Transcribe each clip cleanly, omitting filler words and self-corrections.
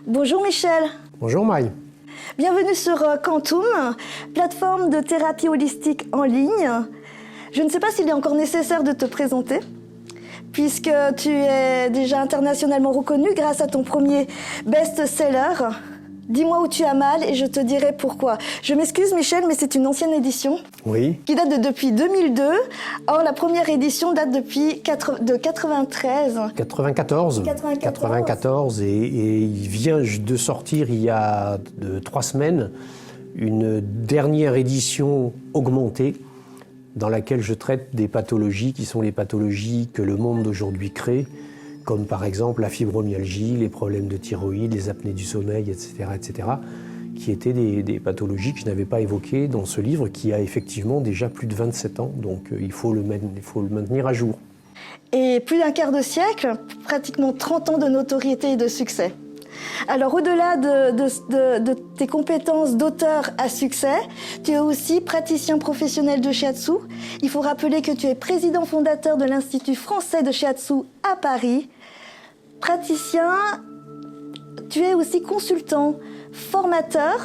Bonjour Michel. Bonjour Maï. Bienvenue sur Quantum, plateforme de thérapie holistique en ligne. Je ne sais pas s'il est encore nécessaire de te présenter, puisque tu es déjà internationalement reconnu grâce à ton premier best-seller. Dis-moi où tu as mal et je te dirai pourquoi. Je m'excuse Michel, mais c'est une ancienne édition. Oui. Qui date depuis 2002. Or, la première édition date depuis 93. 94 et il vient de sortir il y a 3 semaines une dernière édition augmentée dans laquelle je traite des pathologies qui sont les pathologies que le monde d'aujourd'hui crée, comme par exemple la fibromyalgie, les problèmes de thyroïde, les apnées du sommeil, etc., qui étaient des pathologies que je n'avais pas évoquées dans ce livre qui a effectivement déjà plus de 27 ans, donc il faut le maintenir à jour. Et plus d'un quart de siècle, pratiquement 30 ans de notoriété et de succès. Alors au-delà de tes compétences d'auteur à succès, tu es aussi praticien professionnel de shiatsu. Il faut rappeler que tu es président fondateur de l'Institut français de shiatsu à Paris. Praticien, tu es aussi consultant, formateur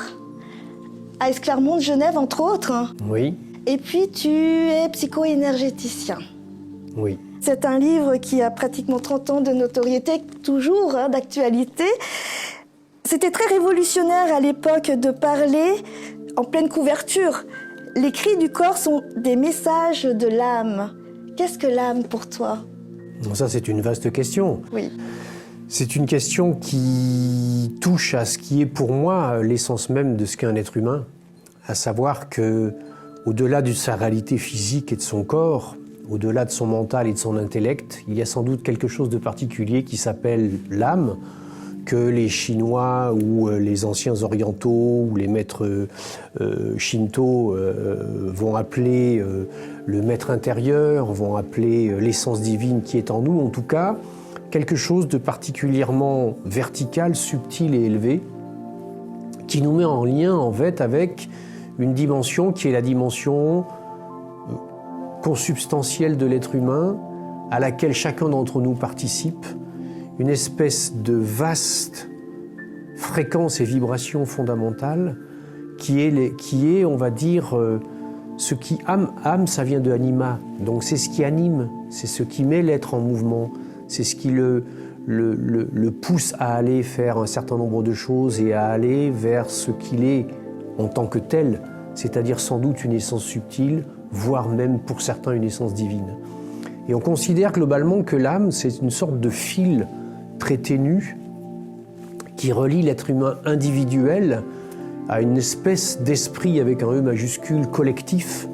à Esclarmonde, Genève, entre autres. Oui. Et puis tu es psycho-énergéticien. Oui. C'est un livre qui a pratiquement 30 ans de notoriété, toujours d'actualité. C'était très révolutionnaire à l'époque de parler en pleine couverture. Les cris du corps sont des messages de l'âme. Qu'est-ce que l'âme pour toi? Ça, c'est une vaste question. Oui. C'est une question qui touche à ce qui est pour moi l'essence même de ce qu'est un être humain, à savoir que, au-delà de sa réalité physique et de son corps, au-delà de son mental et de son intellect, il y a sans doute quelque chose de particulier qui s'appelle l'âme, que les Chinois ou les anciens orientaux ou les maîtres shinto vont appeler le maître intérieur, vont appeler l'essence divine qui est en nous. En tout cas, quelque chose de particulièrement vertical, subtil et élevé, qui nous met en lien en fait avec une dimension qui est la dimension consubstantielle de l'être humain, à laquelle chacun d'entre nous participe, une espèce de vaste fréquence et vibration fondamentale qui est, on va dire, ce qui âme, ça vient de anima, donc c'est ce qui anime, c'est ce qui met l'être en mouvement, c'est ce qui le pousse à aller faire un certain nombre de choses et à aller vers ce qu'il est en tant que tel, c'est-à-dire sans doute une essence subtile, voire même pour certains une essence divine. Et on considère globalement que l'âme, c'est une sorte de fil très ténu qui relie l'être humain individuel à une espèce d'esprit avec un E majuscule collectif,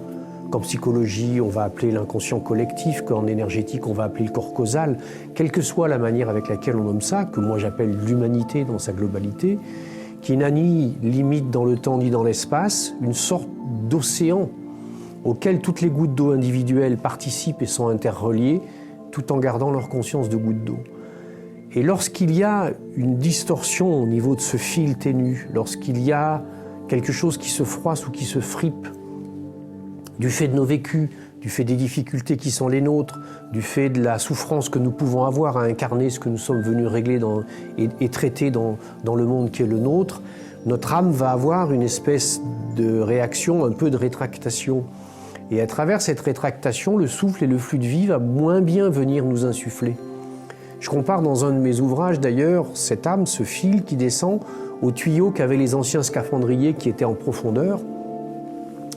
qu'en psychologie on va appeler l'inconscient collectif, qu'en énergétique on va appeler le corps causal, quelle que soit la manière avec laquelle on nomme ça, que moi j'appelle l'humanité dans sa globalité, qui n'a ni limite dans le temps ni dans l'espace, une sorte d'océan auquel toutes les gouttes d'eau individuelles participent et sont interreliées, tout en gardant leur conscience de gouttes d'eau. Et lorsqu'il y a une distorsion au niveau de ce fil ténu, lorsqu'il y a quelque chose qui se froisse ou qui se fripe, du fait de nos vécus, du fait des difficultés qui sont les nôtres, du fait de la souffrance que nous pouvons avoir à incarner ce que nous sommes venus régler et traiter dans le monde qui est le nôtre, notre âme va avoir une espèce de réaction, un peu de rétractation. Et à travers cette rétractation, le souffle et le flux de vie va moins bien venir nous insuffler. Je compare dans un de mes ouvrages d'ailleurs cette âme, ce fil qui descend au tuyau qu'avaient les anciens scaphandriers qui étaient en profondeur.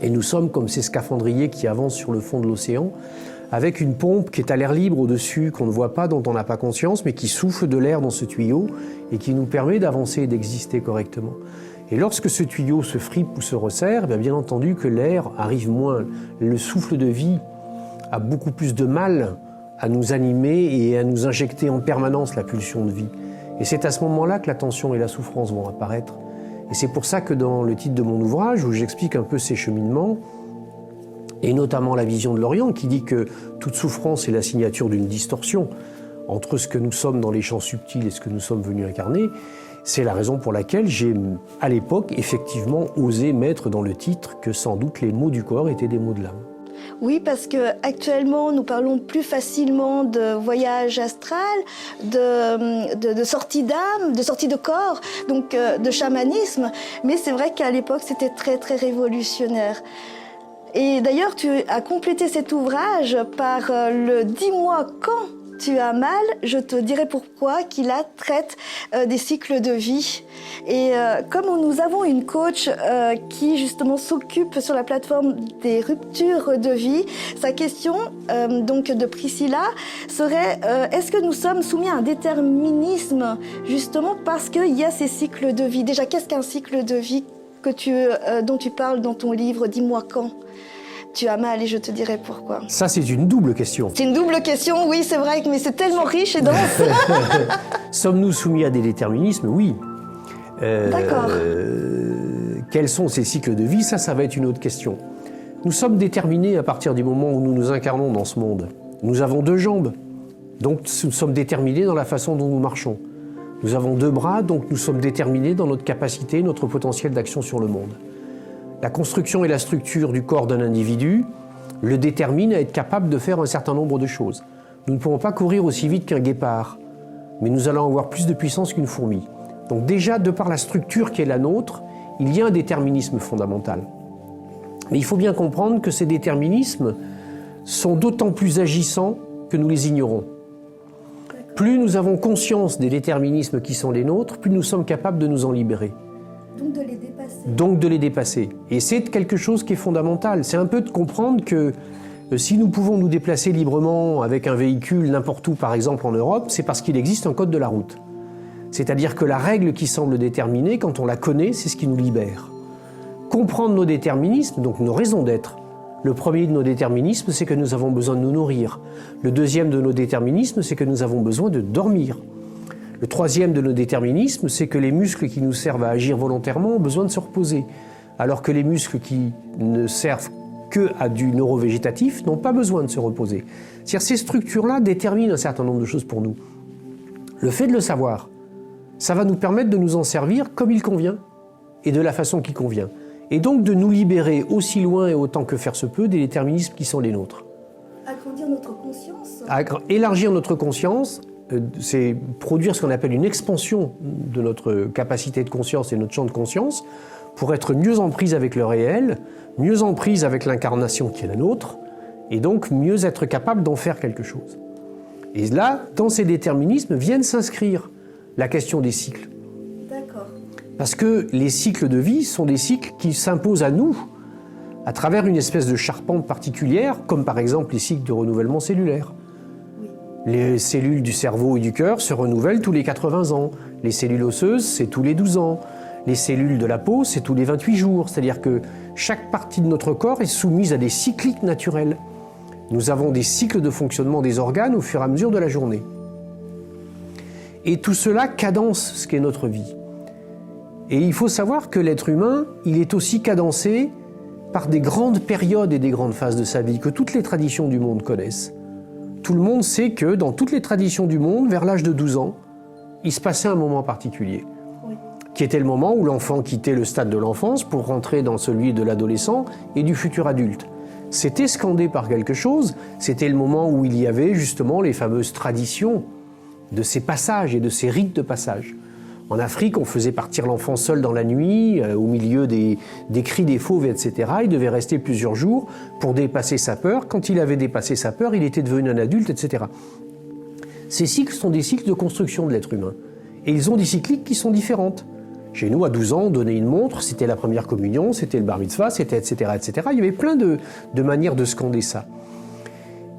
Et nous sommes comme ces scaphandriers qui avancent sur le fond de l'océan, avec une pompe qui est à l'air libre au-dessus, qu'on ne voit pas, dont on n'a pas conscience, mais qui souffle de l'air dans ce tuyau et qui nous permet d'avancer et d'exister correctement. Et lorsque ce tuyau se fripe ou se resserre, bien entendu que l'air arrive moins. Le souffle de vie a beaucoup plus de mal à nous animer et à nous injecter en permanence la pulsion de vie. Et c'est à ce moment-là que la tension et la souffrance vont apparaître. Et c'est pour ça que dans le titre de mon ouvrage, où j'explique un peu ces cheminements, et notamment la vision de l'Orient, qui dit que toute souffrance est la signature d'une distorsion entre ce que nous sommes dans les champs subtils et ce que nous sommes venus incarner, c'est la raison pour laquelle j'ai, à l'époque, effectivement osé mettre dans le titre que sans doute les mots du corps étaient des mots de l'âme. Oui, parce que actuellement, nous parlons plus facilement de voyage astral, de sortie d'âme, de sortie de corps, donc de chamanisme. Mais c'est vrai qu'à l'époque, c'était très, très révolutionnaire. Et d'ailleurs, tu as complété cet ouvrage par le « Dis-moi quand tu as mal, je te dirai pourquoi » qui là traite des cycles de vie. Et comme nous avons une coach qui justement s'occupe sur la plateforme des ruptures de vie, sa question donc de Priscilla serait est-ce que nous sommes soumis à un déterminisme justement parce qu'il y a ces cycles de vie? Déjà, qu'est-ce qu'un cycle de vie dont tu parles dans ton livre « Dis-moi quand tu as mal et je te dirai pourquoi ». Ça, c'est une double question. C'est une double question, oui, c'est vrai, mais c'est tellement riche et dense. Sommes-nous soumis à des déterminismes? Oui. D'accord. Quels sont ces cycles de vie? Ça va être une autre question. Nous sommes déterminés à partir du moment où nous nous incarnons dans ce monde. Nous avons 2 jambes, donc nous sommes déterminés dans la façon dont nous marchons. Nous avons 2 bras, donc nous sommes déterminés dans notre capacité, notre potentiel d'action sur le monde. La construction et la structure du corps d'un individu le déterminent à être capable de faire un certain nombre de choses. Nous ne pourrons pas courir aussi vite qu'un guépard, mais nous allons avoir plus de puissance qu'une fourmi. Donc déjà, de par la structure qui est la nôtre, il y a un déterminisme fondamental. Mais il faut bien comprendre que ces déterminismes sont d'autant plus agissants que nous les ignorons. Plus nous avons conscience des déterminismes qui sont les nôtres, plus nous sommes capables de nous en libérer. Donc de les dépasser. Donc de les dépasser. Et c'est quelque chose qui est fondamental. C'est un peu de comprendre que si nous pouvons nous déplacer librement avec un véhicule n'importe où, par exemple en Europe, c'est parce qu'il existe un code de la route. C'est-à-dire que la règle qui semble déterminée, quand on la connaît, c'est ce qui nous libère. Comprendre nos déterminismes, donc nos raisons d'être. Le premier de nos déterminismes, c'est que nous avons besoin de nous nourrir. Le deuxième de nos déterminismes, c'est que nous avons besoin de dormir. Le troisième de nos déterminismes, c'est que les muscles qui nous servent à agir volontairement ont besoin de se reposer, alors que les muscles qui ne servent que à du neurovégétatif n'ont pas besoin de se reposer. C'est-à-dire ces structures-là déterminent un certain nombre de choses pour nous. Le fait de le savoir, ça va nous permettre de nous en servir comme il convient et de la façon qui convient. Et donc de nous libérer aussi loin et autant que faire se peut des déterminismes qui sont les nôtres. Agrandir notre conscience. Élargir notre conscience, c'est produire ce qu'on appelle une expansion de notre capacité de conscience et notre champ de conscience pour être mieux en prise avec le réel, mieux en prise avec l'incarnation qui est la nôtre, et donc mieux être capable d'en faire quelque chose. Et là, dans ces déterminismes, viennent s'inscrire la question des cycles. D'accord. Parce que les cycles de vie sont des cycles qui s'imposent à nous à travers une espèce de charpente particulière, comme par exemple les cycles de renouvellement cellulaire. Oui. Les cellules du cerveau et du cœur se renouvellent tous les 80 ans. Les cellules osseuses, c'est tous les 12 ans. Les cellules de la peau, c'est tous les 28 jours. C'est-à-dire que chaque partie de notre corps est soumise à des cycliques naturels. Nous avons des cycles de fonctionnement des organes au fur et à mesure de la journée. Et tout cela cadence ce qu'est notre vie. Et il faut savoir que l'être humain, il est aussi cadencé par des grandes périodes et des grandes phases de sa vie que toutes les traditions du monde connaissent. Tout le monde sait que dans toutes les traditions du monde, vers l'âge de 12 ans, il se passait un moment particulier, Oui. qui était le moment où l'enfant quittait le stade de l'enfance pour rentrer dans celui de l'adolescent et du futur adulte. C'était scandé par quelque chose, c'était le moment où il y avait justement les fameuses traditions de ces passages et de ces rites de passage. En Afrique, on faisait partir l'enfant seul dans la nuit, au milieu des cris des fauves, etc. Il devait rester plusieurs jours pour dépasser sa peur. Quand il avait dépassé sa peur, il était devenu un adulte, etc. Ces cycles sont des cycles de construction de l'être humain. Et ils ont des cycliques qui sont différentes. Chez nous, à 12 ans, on donnait une montre, c'était la première communion, c'était le bar mitzvah, c'était etc., etc. Il y avait plein de manières de scander ça.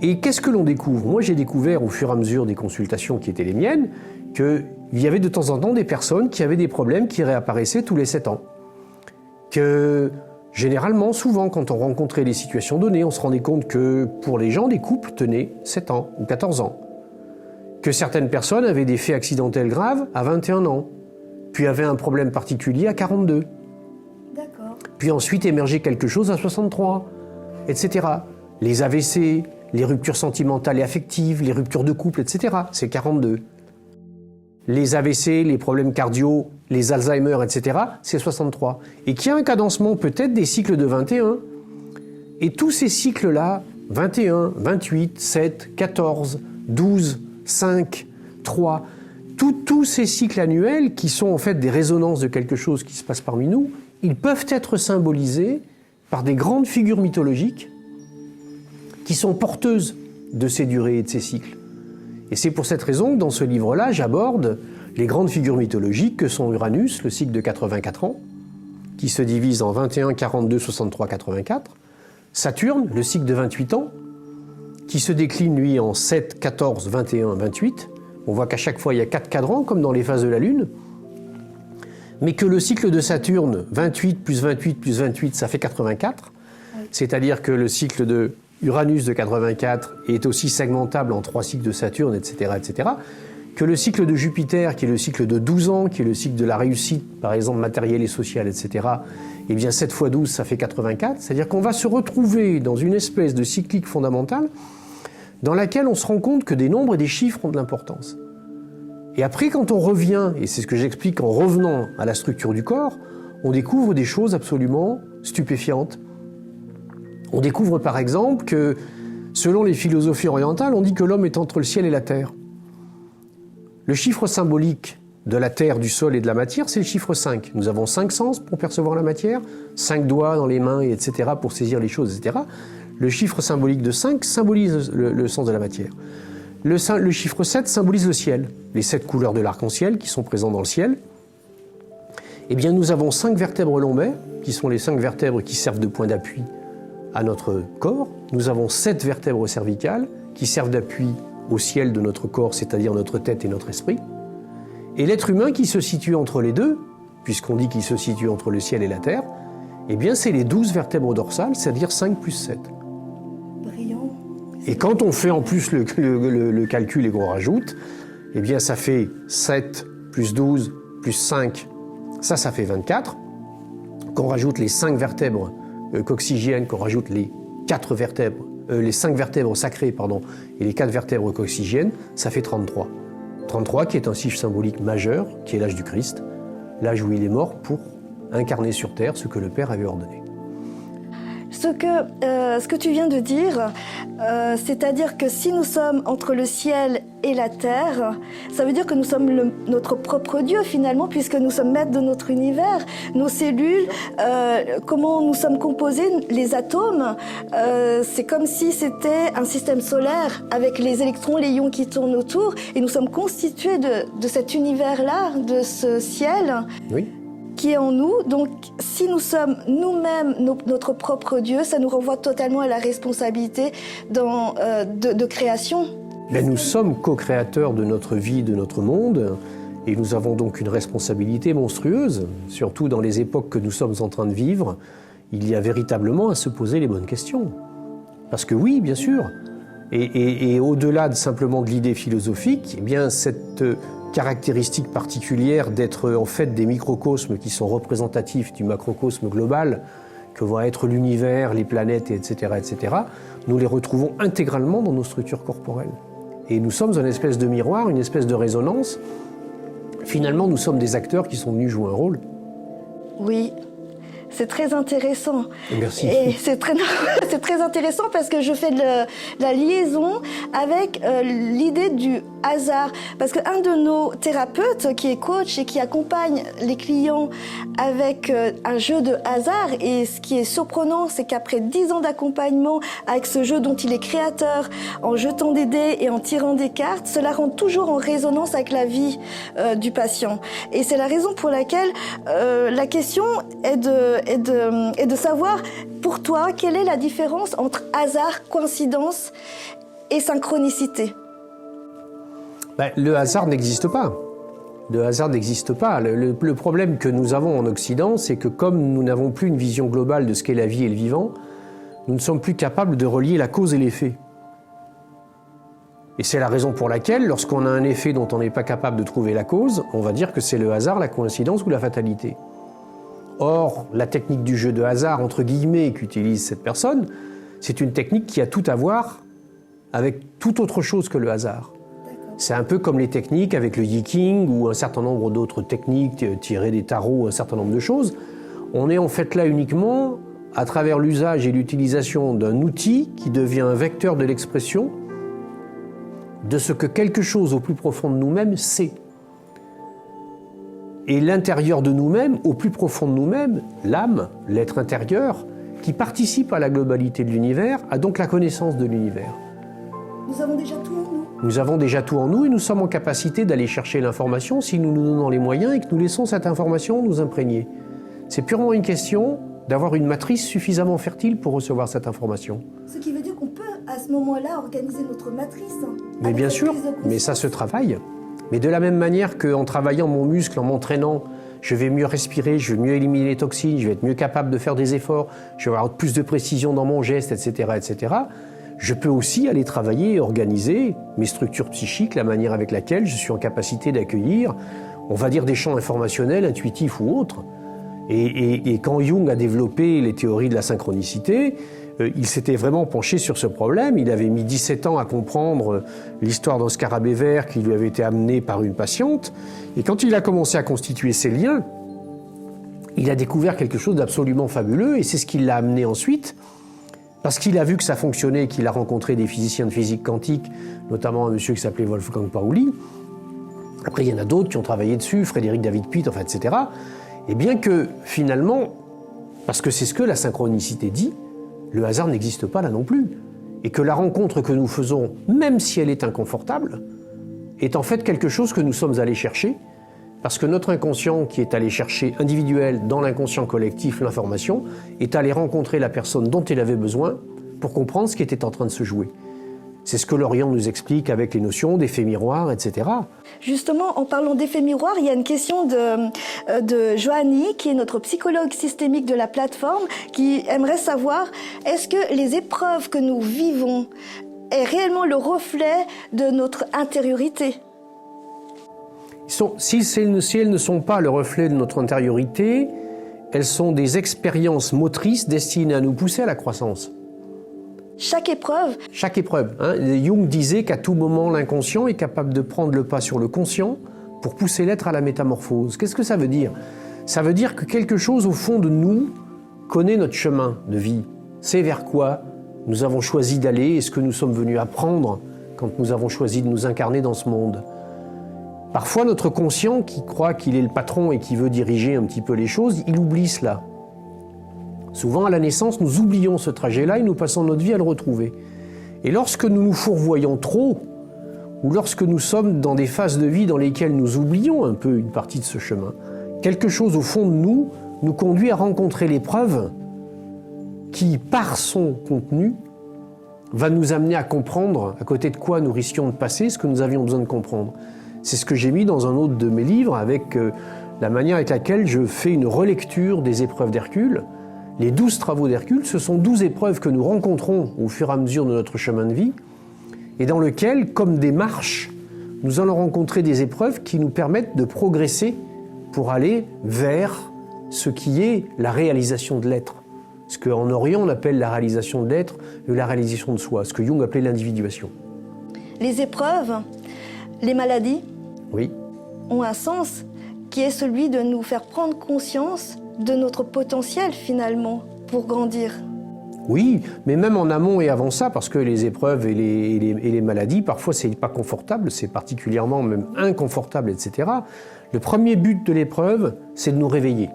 Et qu'est-ce que l'on découvre? Moi, j'ai découvert au fur et à mesure des consultations qui étaient les miennes qu'il y avait de temps en temps des personnes qui avaient des problèmes qui réapparaissaient tous les 7 ans. Que généralement, souvent, quand on rencontrait les situations données, on se rendait compte que pour les gens, les couples tenaient 7 ans ou 14 ans. Que certaines personnes avaient des faits accidentels graves à 21 ans, puis avaient un problème particulier à 42. D'accord. Puis ensuite émergeait quelque chose à 63, etc. Les AVC, les ruptures sentimentales et affectives, les ruptures de couple, etc. C'est 42. Les AVC, les problèmes cardio, les Alzheimer, etc. C'est 63. Et qu'il y a un cadencement peut-être des cycles de 21, Et tous ces cycles-là, 21, 28, 7, 14, 12, 5, 3, tous ces cycles annuels qui sont en fait des résonances de quelque chose qui se passe parmi nous, ils peuvent être symbolisés par des grandes figures mythologiques qui sont porteuses de ces durées et de ces cycles. Et c'est pour cette raison que dans ce livre-là, j'aborde les grandes figures mythologiques que sont Uranus, le cycle de 84 ans, qui se divise en 21, 42, 63, 84, Saturne, le cycle de 28 ans, qui se décline, lui, en 7, 14, 21, 28. On voit qu'à chaque fois, il y a 4 cadrans, comme dans les phases de la Lune. Mais que le cycle de Saturne, 28 plus 28 plus 28, ça fait 84. C'est-à-dire que le cycle de Uranus de 84 est aussi segmentable en 3 cycles de Saturne, etc., etc. Que le cycle de Jupiter, qui est le cycle de 12 ans, qui est le cycle de la réussite, par exemple matérielle et sociale, etc., eh bien 7 x 12, ça fait 84. C'est-à-dire qu'on va se retrouver dans une espèce de cyclique fondamentale dans laquelle on se rend compte que des nombres et des chiffres ont de l'importance. Et après, quand on revient, et c'est ce que j'explique en revenant à la structure du corps, on découvre des choses absolument stupéfiantes. On découvre par exemple que, selon les philosophies orientales, on dit que l'homme est entre le ciel et la terre. Le chiffre symbolique de la terre, du sol et de la matière, c'est le chiffre 5. Nous avons 5 sens pour percevoir la matière, 5 doigts dans les mains, etc., pour saisir les choses, etc. Le chiffre symbolique de 5 symbolise le sens de la matière. Le chiffre 7 symbolise le ciel, les 7 couleurs de l'arc-en-ciel qui sont présentes dans le ciel. Eh bien, nous avons 5 vertèbres lombaires, qui sont les 5 vertèbres qui servent de point d'appui à notre corps. Nous avons 7 vertèbres cervicales, qui servent d'appui au ciel de notre corps, c'est-à-dire notre tête et notre esprit. Et l'être humain qui se situe entre les deux, puisqu'on dit qu'il se situe entre le ciel et la terre, eh bien, c'est les 12 vertèbres dorsales, c'est-à-dire 5 plus 7. Brillant. Et quand on fait en plus le calcul et qu'on rajoute, eh bien ça fait 7 plus 12 plus 5, ça fait 24. Qu'on rajoute les 5 vertèbres coccygiennes, qu'on rajoute les 4 vertèbres, les 5 vertèbres sacrées, pardon, et les 4 vertèbres coccygiennes, ça fait 33. 33 qui est un chiffre symbolique majeur, qui est l'âge du Christ, l'âge où il est mort pour incarner sur terre ce que le Père avait ordonné. Ce que tu viens de dire, c'est-à-dire que si nous sommes entre le ciel et la terre, ça veut dire que nous sommes notre propre Dieu finalement, puisque nous sommes maîtres de notre univers, nos cellules, comment nous sommes composés, les atomes, c'est comme si c'était un système solaire avec les électrons, les ions qui tournent autour, et nous sommes constitués de cet univers-là, de ce ciel. Oui. Qui est en nous. Donc, si nous sommes nous-mêmes notre propre Dieu, ça nous renvoie totalement à la responsabilité de création. Mais nous sommes co-créateurs de notre vie, de notre monde, et nous avons donc une responsabilité monstrueuse, surtout dans les époques que nous sommes en train de vivre. Il y a véritablement à se poser les bonnes questions. Parce que oui, bien sûr, et au-delà simplement de l'idée philosophique, eh bien cette caractéristique particulière d'être en fait des microcosmes qui sont représentatifs du macrocosme global que va être l'univers, les planètes, etc., etc., nous les retrouvons intégralement dans nos structures corporelles. Et nous sommes une espèce de miroir, une espèce de résonance. Finalement, nous sommes des acteurs qui sont venus jouer un rôle. Oui. C'est très intéressant. Merci. Et c'est très intéressant parce que je fais la liaison avec l'idée du hasard. Parce qu'un de nos thérapeutes qui est coach et qui accompagne les clients avec un jeu de hasard, et ce qui est surprenant, c'est qu'après 10 ans d'accompagnement avec ce jeu dont il est créateur, en jetant des dés et en tirant des cartes, cela rentre toujours en résonance avec la vie du patient. Et c'est la raison pour laquelle la question est de savoir, pour toi, quelle est la différence entre hasard, coïncidence et synchronicité? Le hasard n'existe pas. Le hasard n'existe pas. Le problème que nous avons en Occident, c'est que comme nous n'avons plus une vision globale de ce qu'est la vie et le vivant, nous ne sommes plus capables de relier la cause et l'effet. Et c'est la raison pour laquelle, lorsqu'on a un effet dont on n'est pas capable de trouver la cause, on va dire que c'est le hasard, la coïncidence ou la fatalité. Or, la technique du jeu de hasard, entre guillemets, qu'utilise cette personne, c'est une technique qui a tout à voir avec toute autre chose que le hasard. C'est un peu comme les techniques avec le yiking ou un certain nombre d'autres techniques tirées des tarots, un certain nombre de choses. On est en fait là uniquement à travers l'usage et l'utilisation d'un outil qui devient un vecteur de l'expression de ce que quelque chose au plus profond de nous-mêmes sait. Et l'intérieur de nous-mêmes, au plus profond de nous-mêmes, l'âme, l'être intérieur, qui participe à la globalité de l'univers, a donc la connaissance de l'univers. Nous avons déjà tout en nous. Nous avons déjà tout en nous et nous sommes en capacité d'aller chercher l'information si nous nous donnons les moyens et que nous laissons cette information nous imprégner. C'est purement une question d'avoir une matrice suffisamment fertile pour recevoir cette information. Ce qui veut dire qu'on peut, à ce moment-là, organiser notre matrice. Mais bien sûr, mais ça se travaille. Mais de la même manière qu'en travaillant mon muscle, en m'entraînant, je vais mieux respirer, je vais mieux éliminer les toxines, je vais être mieux capable de faire des efforts, je vais avoir plus de précision dans mon geste, etc., etc. Je peux aussi aller travailler et organiser mes structures psychiques, la manière avec laquelle je suis en capacité d'accueillir, on va dire, des champs informationnels, intuitifs ou autres. Et quand Jung a développé les théories de la synchronicité, il s'était vraiment penché sur ce problème. Il avait mis 17 ans à comprendre l'histoire d'un scarabée vert qui lui avait été amené par une patiente. Et quand il a commencé à constituer ces liens, il a découvert quelque chose d'absolument fabuleux et c'est ce qui l'a amené ensuite, parce qu'il a vu que ça fonctionnait et qu'il a rencontré des physiciens de physique quantique, notamment un monsieur qui s'appelait Wolfgang Pauli. Après, il y en a d'autres qui ont travaillé dessus, Frédéric David Pitt, enfin, etc. Et bien que, finalement, parce que c'est ce que la synchronicité dit, le hasard n'existe pas là non plus. Et que la rencontre que nous faisons, même si elle est inconfortable, est en fait quelque chose que nous sommes allés chercher, parce que notre inconscient, qui est allé chercher individuel dans l'inconscient collectif l'information, est allé rencontrer la personne dont il avait besoin pour comprendre ce qui était en train de se jouer. C'est ce que l'Orient nous explique avec les notions d'effet miroir, etc. Justement, en parlant d'effet miroir, il y a une question de Joanny, qui est notre psychologue systémique de la plateforme, qui aimerait savoir, est-ce que les épreuves que nous vivons est réellement le reflet de notre intériorité? Si elles ne sont pas le reflet de notre intériorité, elles sont des expériences motrices destinées à nous pousser à la croissance. Chaque épreuve. Chaque épreuve. Jung disait qu'à tout moment, l'inconscient est capable de prendre le pas sur le conscient pour pousser l'être à la métamorphose. Qu'est-ce que ça veut dire? Ça veut dire que quelque chose au fond de nous connaît notre chemin de vie. C'est vers quoi nous avons choisi d'aller et ce que nous sommes venus apprendre quand nous avons choisi de nous incarner dans ce monde. Parfois, notre conscient, qui croit qu'il est le patron et qui veut diriger un petit peu les choses, il oublie cela. Souvent, à la naissance, nous oublions ce trajet-là et nous passons notre vie à le retrouver. Et lorsque nous nous fourvoyons trop, ou lorsque nous sommes dans des phases de vie dans lesquelles nous oublions un peu une partie de ce chemin, quelque chose au fond de nous nous conduit à rencontrer l'épreuve qui, par son contenu, va nous amener à comprendre à côté de quoi nous risquions de passer ce que nous avions besoin de comprendre. C'est ce que j'ai mis dans un autre de mes livres avec la manière avec laquelle je fais une relecture des épreuves d'Hercule. Les 12 travaux d'Hercule, ce sont 12 épreuves que nous rencontrons au fur et à mesure de notre chemin de vie et dans lesquelles, comme des marches, nous allons rencontrer des épreuves qui nous permettent de progresser pour aller vers ce qui est la réalisation de l'être. Ce qu'en Orient on appelle la réalisation de l'être et la réalisation de soi, ce que Jung appelait l'individuation. Les épreuves, les maladies, oui, ont un sens qui est celui de nous faire prendre conscience de notre potentiel finalement pour grandir. Oui, mais même en amont et avant ça, parce que les épreuves et les maladies, parfois c'est pas confortable, c'est particulièrement même inconfortable, etc. Le premier but de l'épreuve, c'est de nous réveiller.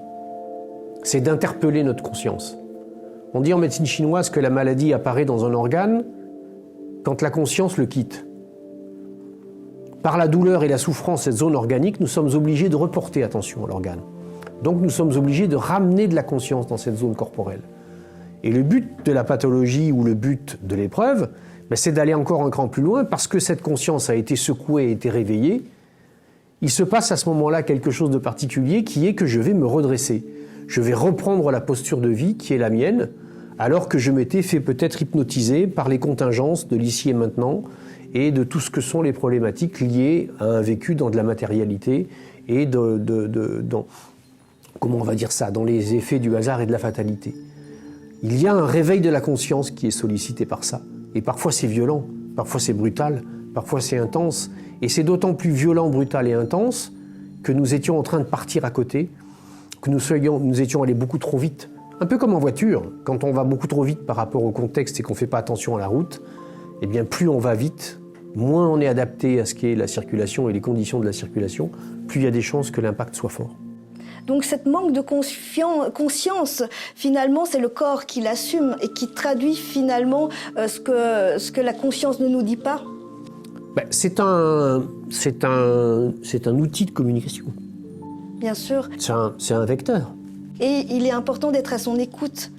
C'est d'interpeller notre conscience. On dit en médecine chinoise que la maladie apparaît dans un organe quand la conscience le quitte. Par la douleur et la souffrance, cette zone organique, nous sommes obligés de reporter attention à l'organe. Donc nous sommes obligés de ramener de la conscience dans cette zone corporelle. Et le but de la pathologie ou le but de l'épreuve, c'est d'aller encore un cran plus loin parce que cette conscience a été secouée, a été réveillée. Il se passe à ce moment-là quelque chose de particulier qui est que je vais me redresser. Je vais reprendre la posture de vie qui est la mienne, alors que je m'étais fait peut-être hypnotiser par les contingences de l'ici et maintenant et de tout ce que sont les problématiques liées à un vécu dans de la matérialité et dans comment on va dire ça, dans les effets du hasard et de la fatalité. Il y a un réveil de la conscience qui est sollicité par ça. Et parfois c'est violent, parfois c'est brutal, parfois c'est intense. Et c'est d'autant plus violent, brutal et intense que nous étions en train de partir à côté, que nous étions allés beaucoup trop vite. Un peu comme en voiture, quand on va beaucoup trop vite par rapport au contexte et qu'on ne fait pas attention à la route, eh bien plus on va vite, moins on est adapté à ce qu'est la circulation et les conditions de la circulation, plus il y a des chances que l'impact soit fort. Donc cette manque de conscience, finalement, c'est le corps qui l'assume et qui traduit finalement ce que la conscience ne nous dit pas. Ben, c'est un outil de communication. Bien sûr. C'est un vecteur. Et il est important d'être à son écoute.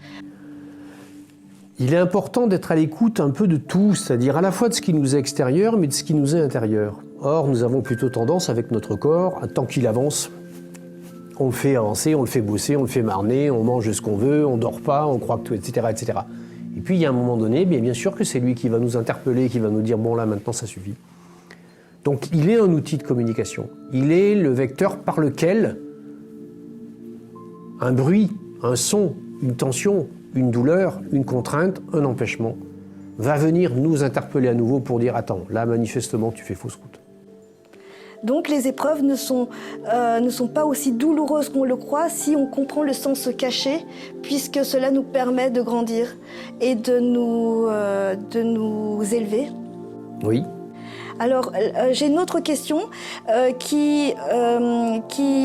Il est important d'être à l'écoute un peu de tout, c'est-à-dire à la fois de ce qui nous est extérieur, mais de ce qui nous est intérieur. Or, nous avons plutôt tendance avec notre corps, tant qu'il avance, on le fait avancer, on le fait bosser, on le fait marner, on mange ce qu'on veut, on dort pas, on croit que tout, etc., etc. Et puis, il y a un moment donné, bien sûr que c'est lui qui va nous interpeller, qui va nous dire « bon là, maintenant, ça suffit ». Donc, il est un outil de communication. Il est le vecteur par lequel un bruit, un son, une tension, une douleur, une contrainte, un empêchement va venir nous interpeller à nouveau pour dire « attends, là, manifestement, tu fais fausse route ». Donc les épreuves ne sont pas aussi douloureuses qu'on le croit si on comprend le sens caché, puisque cela nous permet de grandir et de nous élever. Oui. Alors, j'ai une autre question qui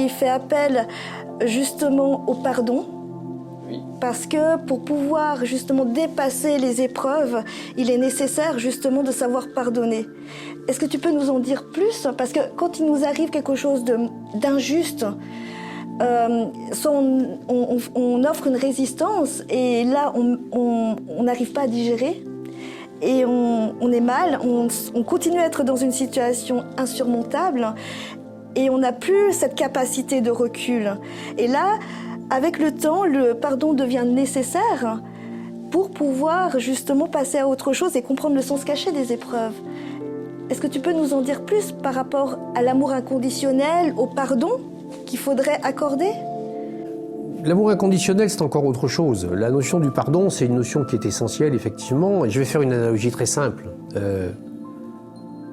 fait appel justement au pardon. Oui. Parce que pour pouvoir justement dépasser les épreuves, il est nécessaire justement de savoir pardonner. Est-ce que tu peux nous en dire plus? Parce que quand il nous arrive quelque chose d'injuste, soit on offre une résistance et là on n'arrive pas à digérer et on est mal, on continue à être dans une situation insurmontable et on n'a plus cette capacité de recul. Et là, avec le temps, le pardon devient nécessaire pour pouvoir justement passer à autre chose et comprendre le sens caché des épreuves. Est-ce que tu peux nous en dire plus par rapport à l'amour inconditionnel, au pardon qu'il faudrait accorder? L'amour inconditionnel, c'est encore autre chose. La notion du pardon, c'est une notion qui est essentielle, effectivement. Et je vais faire une analogie très simple.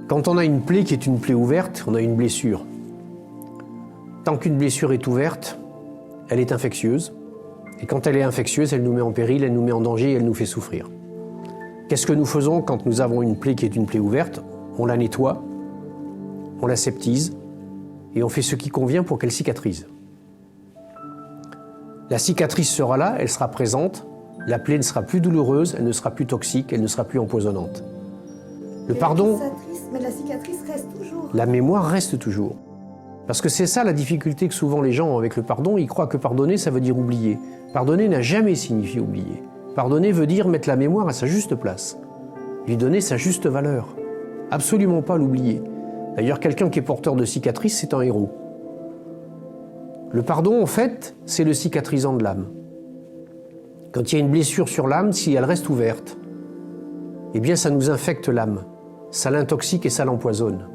Quand on a une plaie qui est une plaie ouverte, on a une blessure. Tant qu'une blessure est ouverte, elle est infectieuse. Et quand elle est infectieuse, elle nous met en péril, elle nous met en danger, elle nous fait souffrir. Qu'est-ce que nous faisons quand nous avons une plaie qui est une plaie ouverte? On la nettoie, on la septise et on fait ce qui convient pour qu'elle cicatrise. La cicatrice sera là, elle sera présente, la plaie ne sera plus douloureuse, elle ne sera plus toxique, elle ne sera plus empoisonnante. Le pardon, mais la cicatrice reste toujours. La mémoire reste toujours. Parce que c'est ça la difficulté que souvent les gens ont avec le pardon, ils croient que pardonner, ça veut dire oublier. Pardonner n'a jamais signifié oublier. Pardonner veut dire mettre la mémoire à sa juste place, lui donner sa juste valeur. Absolument pas l'oublier. D'ailleurs, quelqu'un qui est porteur de cicatrices, c'est un héros. Le pardon, en fait, c'est le cicatrisant de l'âme. Quand il y a une blessure sur l'âme, si elle reste ouverte, eh bien ça nous infecte l'âme, ça l'intoxique et ça l'empoisonne.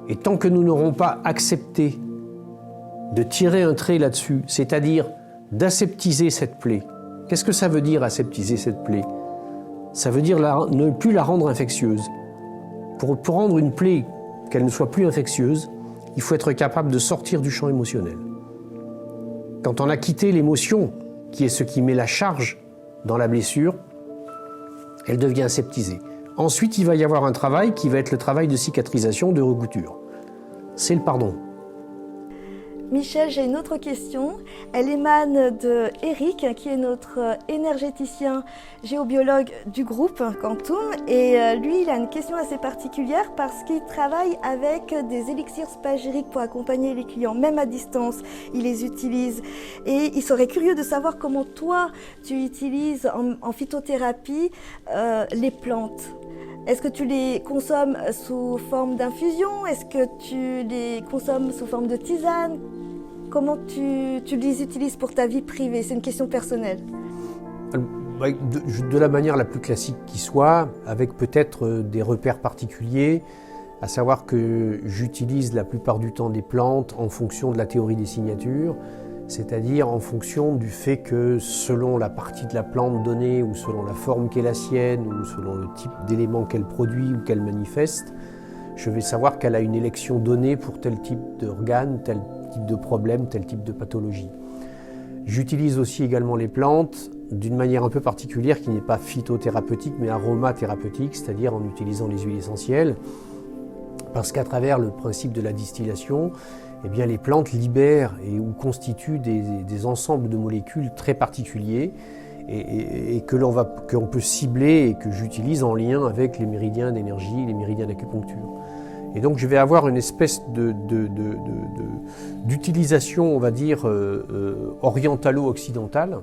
Et tant que nous n'aurons pas accepté de tirer un trait là-dessus, c'est-à-dire d'aseptiser cette plaie. Qu'est-ce que ça veut dire, aseptiser cette plaie? Ça veut dire ne plus la rendre infectieuse. Pour rendre une plaie, qu'elle ne soit plus infectieuse, il faut être capable de sortir du champ émotionnel. Quand on a quitté l'émotion, qui est ce qui met la charge dans la blessure, elle devient aseptisée. Ensuite, il va y avoir un travail qui va être le travail de cicatrisation, de recouture. C'est le pardon. Michel, j'ai une autre question. Elle émane de Eric, qui est notre énergéticien géobiologue du groupe Quantum. Et lui, il a une question assez particulière parce qu'il travaille avec des élixirs spagyriques pour accompagner les clients, même à distance. Il les utilise. Et il serait curieux de savoir comment toi, tu utilises en phytothérapie les plantes. Est-ce que tu les consommes sous forme d'infusion? Est-ce que tu les consommes sous forme de tisane? Comment tu les utilises pour ta vie privée? C'est une question personnelle. De la manière la plus classique qui soit, avec peut-être des repères particuliers, à savoir que j'utilise la plupart du temps des plantes en fonction de la théorie des signatures, c'est-à-dire en fonction du fait que selon la partie de la plante donnée, ou selon la forme qu'est la sienne, ou selon le type d'élément qu'elle produit ou qu'elle manifeste, je vais savoir qu'elle a une élection donnée pour tel type d'organe, tel type de problème, tel type de pathologie. J'utilise aussi également les plantes d'une manière un peu particulière qui n'est pas phytothérapeutique mais aromathérapeutique, c'est-à-dire en utilisant les huiles essentielles. Parce qu'à travers le principe de la distillation, eh bien, les plantes libèrent ou constituent des ensembles de molécules très particuliers et qu'on peut cibler et que j'utilise en lien avec les méridiens d'énergie, les méridiens d'acupuncture. Et donc je vais avoir une espèce d'utilisation, on va dire, orientalo-occidentale,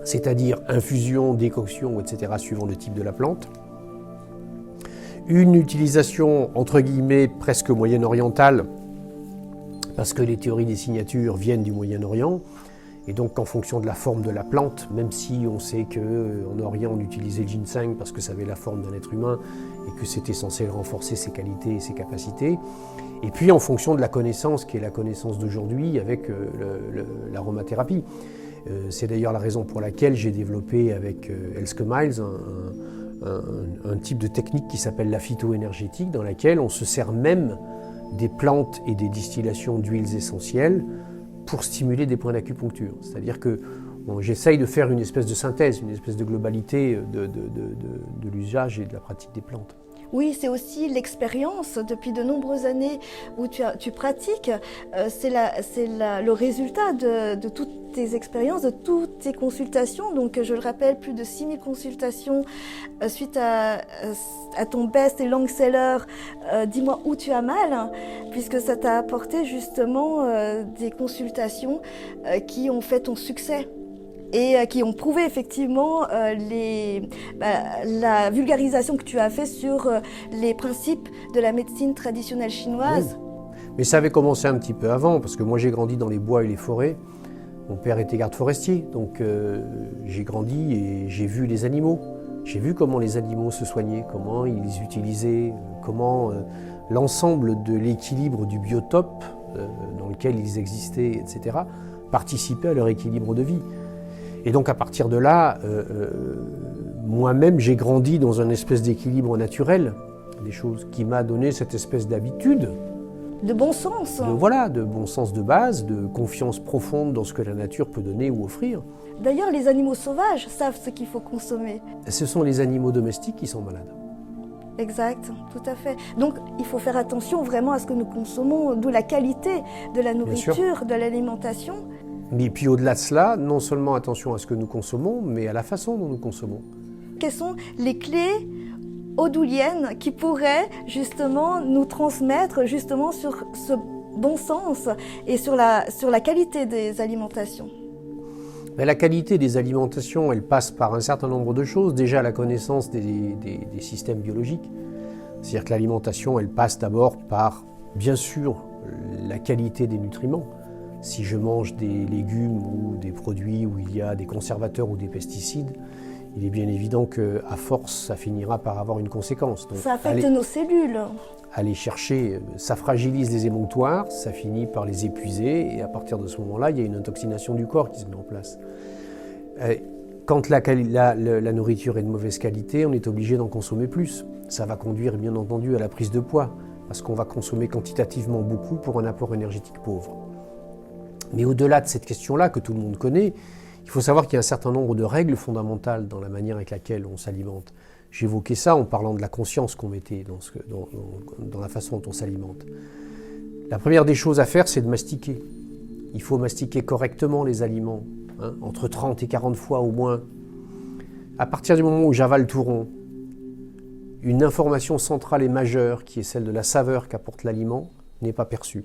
c'est-à-dire infusion, décoction, etc., suivant le type de la plante. Une utilisation, entre guillemets, presque moyen-orientale, parce que les théories des signatures viennent du Moyen-Orient, et donc en fonction de la forme de la plante, même si on sait qu'en Orient on utilisait le ginseng parce que ça avait la forme d'un être humain et que c'était censé renforcer ses qualités et ses capacités, et puis en fonction de la connaissance qui est la connaissance d'aujourd'hui avec l'aromathérapie. C'est d'ailleurs la raison pour laquelle j'ai développé avec Elske Miles un type de technique qui s'appelle la phytoénergétique, dans laquelle on se sert même des plantes et des distillations d'huiles essentielles pour stimuler des points d'acupuncture. C'est-à-dire que j'essaye de faire une espèce de synthèse, une espèce de globalité de l'usage et de la pratique des plantes. Oui, c'est aussi l'expérience depuis de nombreuses années où tu pratiques. C'est le résultat de toutes tes expériences, de toutes tes consultations. Donc, je le rappelle, plus de 6000 consultations suite à ton best et long-seller « Dis-moi où tu as mal », puisque ça t'a apporté justement des consultations qui ont fait ton succès. Et qui ont prouvé effectivement la vulgarisation que tu as fait sur les principes de la médecine traditionnelle chinoise. Oui. Mais ça avait commencé un petit peu avant, parce que moi j'ai grandi dans les bois et les forêts. Mon père était garde forestier, donc j'ai grandi et j'ai vu les animaux. J'ai vu comment les animaux se soignaient, comment ils les utilisaient, comment l'ensemble de l'équilibre du biotope dans lequel ils existaient, etc., participait à leur équilibre de vie. Et donc à partir de là, moi-même j'ai grandi dans un espèce d'équilibre naturel, des choses qui m'a donné cette espèce d'habitude. De bon sens. De bon sens de base, de confiance profonde dans ce que la nature peut donner ou offrir. D'ailleurs, les animaux sauvages savent ce qu'il faut consommer. Ce sont les animaux domestiques qui sont malades. Exact, tout à fait. Donc il faut faire attention vraiment à ce que nous consommons, d'où la qualité de la nourriture, de l'alimentation. Mais puis au-delà de cela, non seulement attention à ce que nous consommons, mais à la façon dont nous consommons. Quelles sont les clés odouliennes qui pourraient justement nous transmettre justement sur ce bon sens et sur la qualité des alimentations? Mais la qualité des alimentations, elle passe par un certain nombre de choses. Déjà la connaissance des systèmes biologiques. C'est-à-dire que l'alimentation, elle passe d'abord par, bien sûr, la qualité des nutriments. Si je mange des légumes ou des produits où il y a des conservateurs ou des pesticides, il est bien évident qu'à force, ça finira par avoir une conséquence. Donc, ça affecte nos cellules. Aller chercher, ça fragilise les émonctoires, ça finit par les épuiser, et à partir de ce moment-là, il y a une intoxination du corps qui se met en place. Quand la nourriture est de mauvaise qualité, on est obligé d'en consommer plus. Ça va conduire, bien entendu, à la prise de poids, parce qu'on va consommer quantitativement beaucoup pour un apport énergétique pauvre. Mais au-delà de cette question-là, que tout le monde connaît, il faut savoir qu'il y a un certain nombre de règles fondamentales dans la manière avec laquelle on s'alimente. J'évoquais ça en parlant de la conscience qu'on mettait dans la façon dont on s'alimente. La première des choses à faire, c'est de mastiquer. Il faut mastiquer correctement les aliments, entre 30 et 40 fois au moins. À partir du moment où j'avale tout rond, une information centrale et majeure, qui est celle de la saveur qu'apporte l'aliment, n'est pas perçue.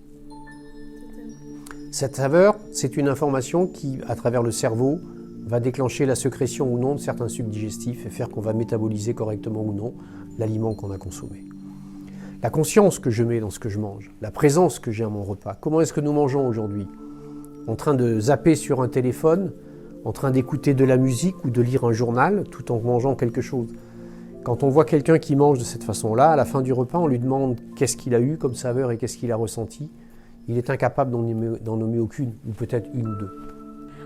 Cette saveur, c'est une information qui, à travers le cerveau, va déclencher la sécrétion ou non de certains sucs digestifs et faire qu'on va métaboliser correctement ou non l'aliment qu'on a consommé. La conscience que je mets dans ce que je mange, la présence que j'ai à mon repas, comment est-ce que nous mangeons aujourd'hui? En train de zapper sur un téléphone, en train d'écouter de la musique ou de lire un journal tout en mangeant quelque chose. Quand on voit quelqu'un qui mange de cette façon-là, à la fin du repas, on lui demande qu'est-ce qu'il a eu comme saveur et qu'est-ce qu'il a ressenti. Il est incapable d'en nommer aucune, ou peut-être une ou deux.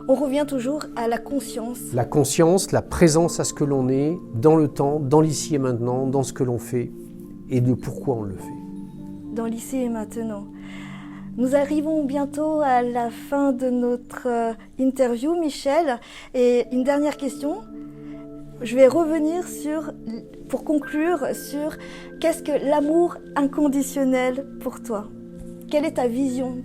On revient toujours à la conscience. La conscience, la présence à ce que l'on est, dans le temps, dans l'ici et maintenant, dans ce que l'on fait, et de pourquoi on le fait. Dans l'ici et maintenant. Nous arrivons bientôt à la fin de notre interview, Michel. Et une dernière question. Je vais revenir pour conclure sur qu'est-ce que l'amour inconditionnel pour toi? Quelle est ta vision?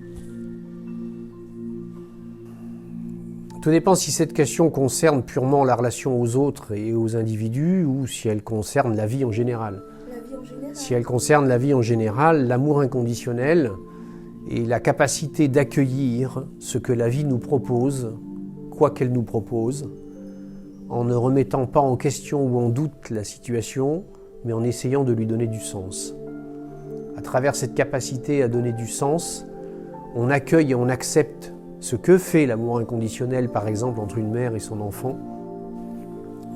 Tout dépend si cette question concerne purement la relation aux autres et aux individus ou si elle concerne la vie en général. La vie en général. Si elle concerne la vie en général, l'amour inconditionnel est la capacité d'accueillir ce que la vie nous propose, quoi qu'elle nous propose, en ne remettant pas en question ou en doute la situation, mais en essayant de lui donner du sens. À travers cette capacité à donner du sens, on accueille et on accepte ce que fait l'amour inconditionnel, par exemple, entre une mère et son enfant,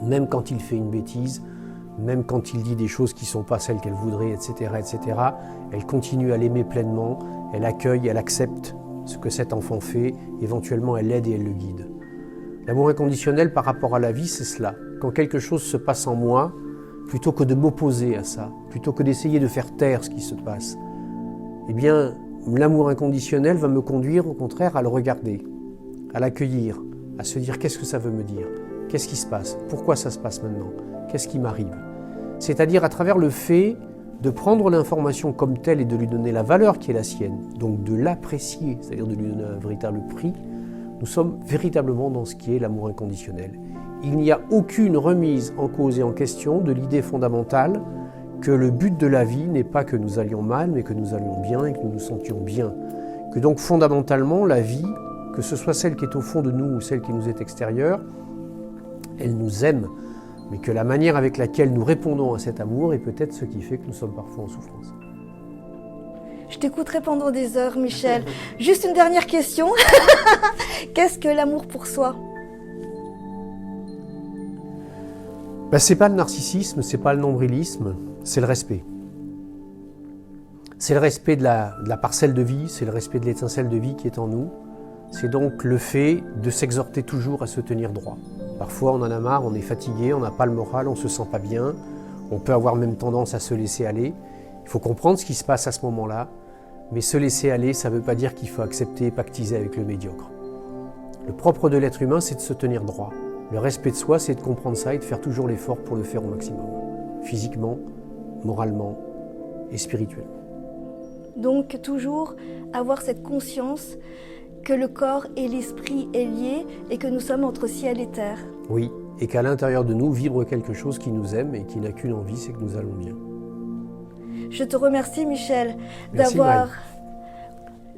même quand il fait une bêtise, même quand il dit des choses qui ne sont pas celles qu'elle voudrait, etc., etc., elle continue à l'aimer pleinement, elle accueille, elle accepte ce que cet enfant fait, éventuellement elle l'aide et elle le guide. L'amour inconditionnel par rapport à la vie, c'est cela. Quand quelque chose se passe en moi, plutôt que de m'opposer à ça, plutôt que d'essayer de faire taire ce qui se passe, eh bien, l'amour inconditionnel va me conduire au contraire à le regarder, à l'accueillir, à se dire qu'est-ce que ça veut me dire, qu'est-ce qui se passe, pourquoi ça se passe maintenant, qu'est-ce qui m'arrive. C'est-à-dire à travers le fait de prendre l'information comme telle et de lui donner la valeur qui est la sienne, donc de l'apprécier, c'est-à-dire de lui donner un véritable prix, nous sommes véritablement dans ce qui est l'amour inconditionnel. Il n'y a aucune remise en cause et en question de l'idée fondamentale que le but de la vie n'est pas que nous allions mal, mais que nous allions bien et que nous nous sentions bien. Que donc fondamentalement, la vie, que ce soit celle qui est au fond de nous ou celle qui nous est extérieure, elle nous aime, mais que la manière avec laquelle nous répondons à cet amour est peut-être ce qui fait que nous sommes parfois en souffrance. Je t'écouterai pendant des heures, Michel. Juste une dernière question. Qu'est-ce que l'amour pour soi? C'est pas le narcissisme, c'est pas le nombrilisme, c'est le respect. C'est le respect de la parcelle de vie, c'est le respect de l'étincelle de vie qui est en nous. C'est donc le fait de s'exhorter toujours à se tenir droit. Parfois on en a marre, on est fatigué, on n'a pas le moral, on se sent pas bien, on peut avoir même tendance à se laisser aller. Il faut comprendre ce qui se passe à ce moment-là, mais se laisser aller, ça ne veut pas dire qu'il faut accepter et pactiser avec le médiocre. Le propre de l'être humain, c'est de se tenir droit. Le respect de soi, c'est de comprendre ça et de faire toujours l'effort pour le faire au maximum, physiquement, moralement et spirituellement. Donc toujours avoir cette conscience que le corps et l'esprit est lié et que nous sommes entre ciel et terre. Oui, et qu'à l'intérieur de nous vibre quelque chose qui nous aime et qui n'a qu'une envie, c'est que nous allons bien. Je te remercie, Michel, Merci,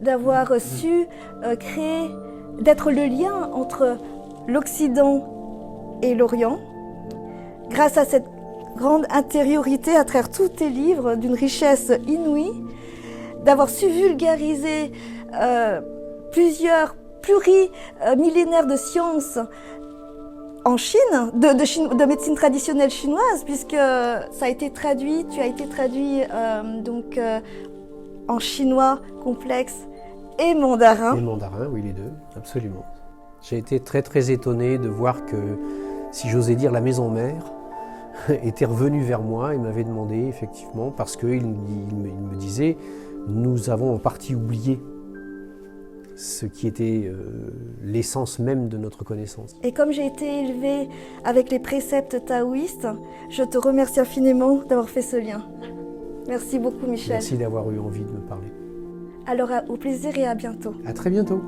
d'avoir su créer, d'être le lien entre l'Occident et l'Orient, grâce à cette grande intériorité à travers tous tes livres d'une richesse inouïe, d'avoir su vulgariser plusieurs plurimillénaires de sciences en Chine, de médecine traditionnelle chinoise, puisque ça a été traduit, tu as été traduit en chinois complexe et mandarin. Et mandarin, oui, les deux, absolument. J'ai été très très étonné de voir que, si j'osais dire, la maison mère était revenue vers moi et m'avait demandé, effectivement, parce qu'il me disait, nous avons en partie oublié ce qui était l'essence même de notre connaissance. Et comme j'ai été élevée avec les préceptes taoïstes, je te remercie infiniment d'avoir fait ce lien. Merci beaucoup, Michel. Merci d'avoir eu envie de me parler. Alors, au plaisir et à bientôt. À très bientôt.